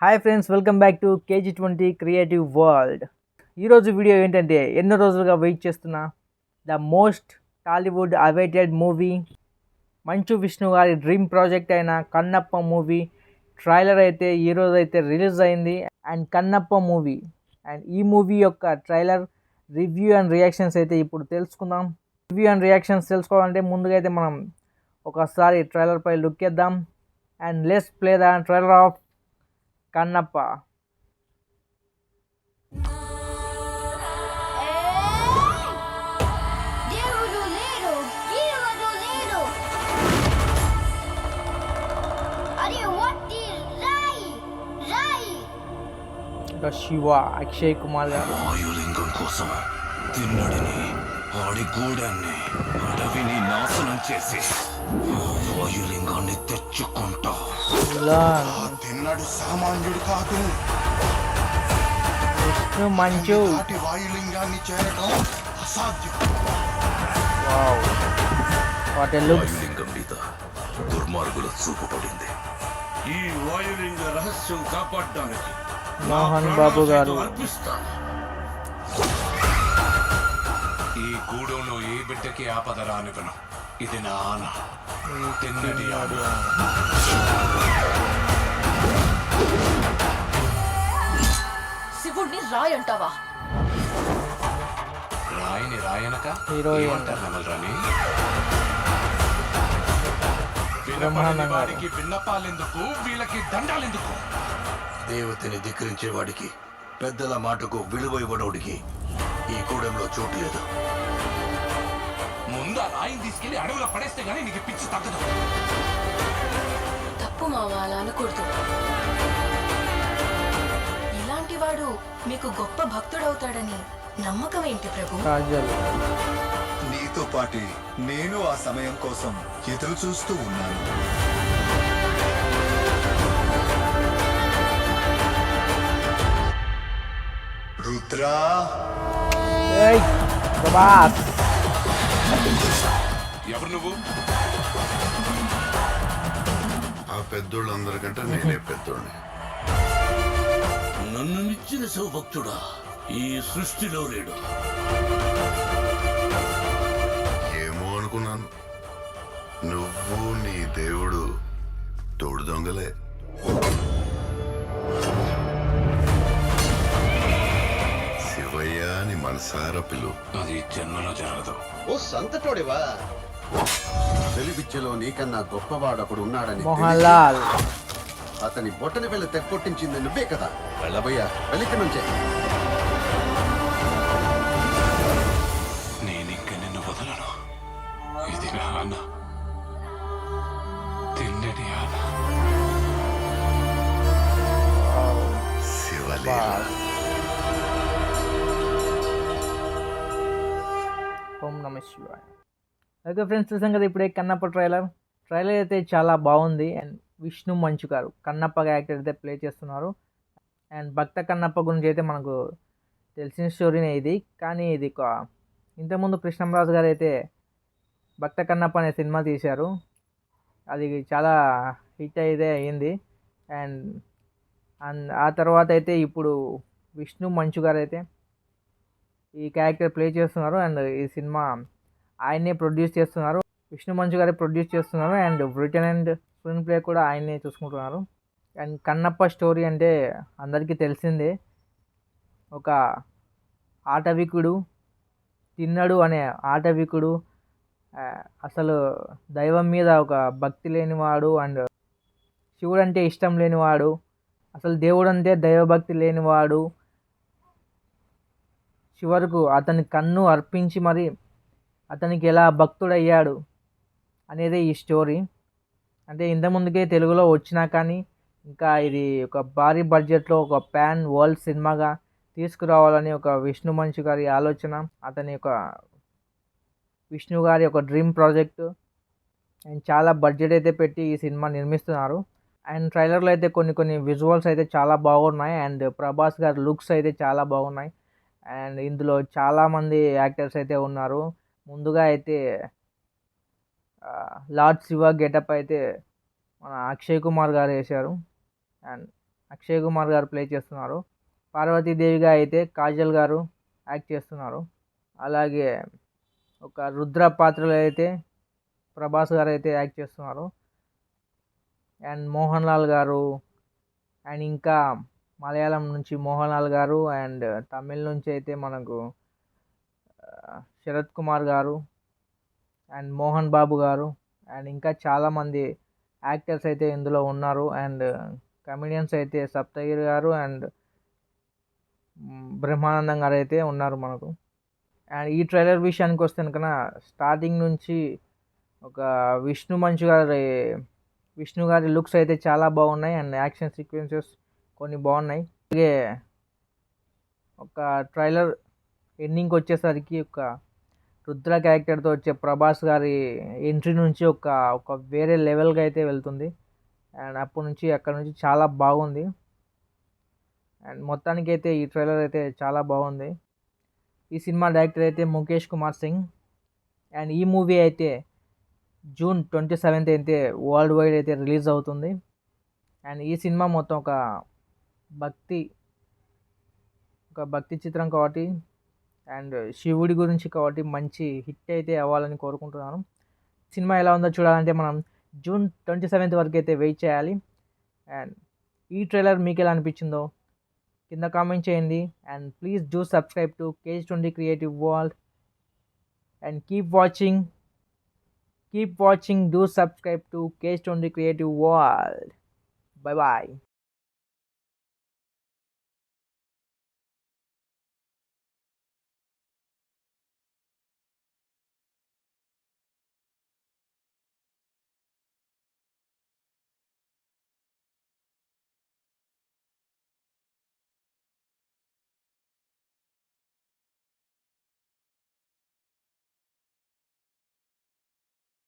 Hi friends, welcome back to KG20 creative world. ఈరోజు video ఏంటంటే ఎన్నో రోజులుగా వెయిట్ చేస్తున్న the most Tollywood awaited movie, Manchu Vishnu గారి డ్రీమ్ ప్రాజెక్ట్ అయిన కన్నప్ప మూవీ ట్రైలర్ అయితే ఈరోజు అయితే రిలీజ్ అయింది. అండ్ కన్నప్ప మూవీ అండ్ ఈ మూవీ యొక్క ట్రైలర్ రివ్యూ అండ్ రియాక్షన్స్ అయితే ఇప్పుడు తెలుసుకుందాం. రివ్యూ అండ్ రియాక్షన్స్ తెలుసుకోవాలంటే ముందుగా అయితే మనం ఒకసారి ట్రైలర్పై లుక్ చేద్దాం. And let's play the trailer of Kannappa. Shiva Akshay Kumar గారు వాయులింగం కోసం తిన్నడిని ఆడి గూడాన్ని అడవిని నాశనం చేసి వాయులింగాన్ని తెచ్చుకుంటా. తిన్నడు సామాన్యుడు కాదు. విష్ణు మంచు వాయులింగాన్ని చేరడం అసాధ్యం. వాయులింగం మీద దుర్మార్గుల చూపు పడింది. ఈ వాయులింగ రహస్యం కాపాడడానికి మోహన్ బాబు గారు ఈ గూడెంలో ఏ బిడ్డకి ఆపద రానివ్వను. ఇది నా ఆన. తిన్నడి ఆడు. శివుడిని రాయి అంటావా? రాయిని రాయనక రాని వాడికి విన్నపాలెందుకు, వీళ్ళకి దండాలెందుకు? దేవతని ధిక్కరించే వాడికి, పెద్దల మాటకు విలువ ఇవ్వడోడికి ఈ కూడంలో చోటు లేదు. ముందు ఆ రాయిని తీసుకెళ్లి అడవిలో పడేస్తే గానీ నీకు పిచ్చి తగ్గదు. తప్పు మావా, అలా అనకూడదు. ఇలాంటి వాడు మీకు గొప్ప భక్తుడవుతాడని నమ్మకం ఏంటి ప్రభు? నీతో పాటి నేను ఆ సమయం కోసం ఎదురు చూస్తూ ఉన్నాను. రుద్రా, ఎవరు నువ్వు? ఆ పెద్దోళ్ళందరికంటే నేనే పెద్దోళ్ళని. నన్ను మించిన శివభక్తుడా ఈ సృష్టిలో లేడు. ఏమో అనుకున్నాను. నువ్వు నీ దేవుడు తోడు దొంగలే. శివయ్య అని మనసారా పిలు. అది జన్మలో జరగదు. ఓ సంతటోడివా? వెలిబిచ్చలో నీకన్నా గొప్పవాడొకడు ఉన్నాడని మోహన్ లాల్. అతని బొట్టని వెళ్ళి తెగొట్టించింది నువ్వే కదా. వెళ్ళబోయా, వెళ్ళిక నుంచే. నేనింక నిన్ను వదలను. ఇది నా ఆన. తిన్నడి ఆన. శివలీల. ఓం నమ శివాయ. ఓకే ఫ్రెండ్స్, చూసాం కదా ఇప్పుడే కన్నప్ప ట్రైలర్ అయితే చాలా బాగుంది. అండ్ విష్ణు మంచు గారు కన్నప్ప క్యారెక్టర్ అయితే ప్లే చేస్తున్నారు. అండ్ భక్త కన్నప్ప గురించి అయితే మనకు తెలిసిన స్టోరీనే ఇది. కానీ ఇది ఇంతకుముందు కృష్ణంరాజు గారు అయితే భక్త కన్నప్ప అనే సినిమా తీశారు. అది చాలా హిట్ అయితే అయింది. అండ్ అండ్ ఆ తర్వాత అయితే ఇప్పుడు విష్ణు మంచు గారు అయితే ఈ క్యారెక్టర్ ప్లే చేస్తున్నారు. అండ్ ఈ సినిమా ఆయనే ప్రొడ్యూస్ చేస్తున్నారు. విష్ణు మంచు గారే ప్రొడ్యూస్ చేస్తున్నారు. And return and screen play కూడా ఆయనే చూసుకుంటున్నారు. అండ్ కన్నప్ప స్టోరీ అంటే అందరికీ తెలిసిందే. ఒక ఆటవికుడు, తిన్నడు అనే ఆటవికుడు, అసలు దైవం మీద ఒక భక్తి లేనివాడు, అండ్ శివుడు అంటే ఇష్టం లేనివాడు, అసలు దేవుడు అంటే దైవభక్తి లేనివాడు, చివరకు అతని కన్ను అర్పించి మరి అతనికి ఎలా భక్తుడయ్యాడు అనేది ఈ స్టోరీ. అంటే ఇంతకుముందుకే తెలుగులో వచ్చినా కానీ ఇంకా ఇది ఒక భారీ బడ్జెట్లో ఒక ప్యాన్ వరల్డ్ సినిమాగా తీసుకురావాలని ఒక విష్ణు మంచు గారి ఆలోచన, అతని యొక్క విష్ణు గారి ఒక డ్రీమ్ ప్రాజెక్టు. అండ్ చాలా బడ్జెట్ అయితే పెట్టి ఈ సినిమా నిర్మిస్తున్నారు. అండ్ ట్రైలర్లో అయితే కొన్ని విజువల్స్ అయితే చాలా బాగున్నాయి. అండ్ ప్రభాస్ గారి లుక్స్ అయితే చాలా బాగున్నాయి. అండ్ ఇందులో చాలామంది యాక్టర్స్ అయితే ఉన్నారు. ముందుగా అయితే లార్డ్ శివ గెటప్ అయితే మన అక్షయ్ కుమార్ గారు వేశారు. అండ్ అక్షయ్ కుమార్ గారు ప్లే చేస్తున్నారు. పార్వతీదేవిగా అయితే కాజల్ గారు యాక్ట్ చేస్తున్నారు. అలాగే ఒక రుద్ర పాత్రలో అయితే ప్రభాస్ గారు అయితే యాక్ట్ చేస్తున్నారు. అండ్ మోహన్ లాల్ గారు, అండ్ ఇంకా మలయాళం నుంచి మోహన్ లాల్ గారు, అండ్ తమిళ్ నుంచి అయితే మనకు శరత్ కుమార్ గారు, అండ్ మోహన్ బాబు గారు, అండ్ ఇంకా చాలామంది యాక్టర్స్ అయితే ఇందులో ఉన్నారు. అండ్ కమెడియన్స్ అయితే సప్తగిరి గారు అండ్ బ్రహ్మానందం గారు అయితే ఉన్నారు మనకు. అండ్ ఈ ట్రైలర్ విషయానికి వస్తే కనుక స్టార్టింగ్ నుంచి ఒక విష్ణు గారి లుక్స్ అయితే చాలా బాగున్నాయి. అండ్ యాక్షన్ సీక్వెన్సెస్ కొన్ని బాగున్నాయి. అలాగే ఒక ట్రైలర్ ఎండింగ్కి వచ్చేసరికి ఒక రుద్ర క్యారెక్టర్తో వచ్చే ప్రభాస్ గారి ఎంట్రీ నుంచి ఒక వేరే లెవెల్గా అయితే వెళ్తుంది. అండ్ అక్కడ నుంచి చాలా బాగుంది. అండ్ మొత్తానికి అయితే ఈ ట్రైలర్ అయితే చాలా బాగుంది. ఈ సినిమా డైరెక్టర్ అయితే ముఖేష్ కుమార్ సింగ్. అండ్ ఈ మూవీ అయితే జూన్ 27th అయితే వరల్డ్ వైడ్ అయితే రిలీజ్ అవుతుంది. అండ్ ఈ సినిమా మొత్తం ఒక భక్తి చిత్రం కాబట్టి అండ్ శివుడి గురించి కాబట్టి మంచి హిట్ అయితే అవ్వాలని కోరుకుంటున్నాను. సినిమా ఎలా ఉందో చూడాలంటే మనం జూన్ 27th వరకు అయితే వెయిట్ చేయాలి. అండ్ ఈ ట్రైలర్ మీకు ఎలా అనిపించిందో కింద కామెంట్ చేయండి. And please do subscribe to KH20 creative world and keep watching. Do subscribe to KH20 creative world. Bye bye.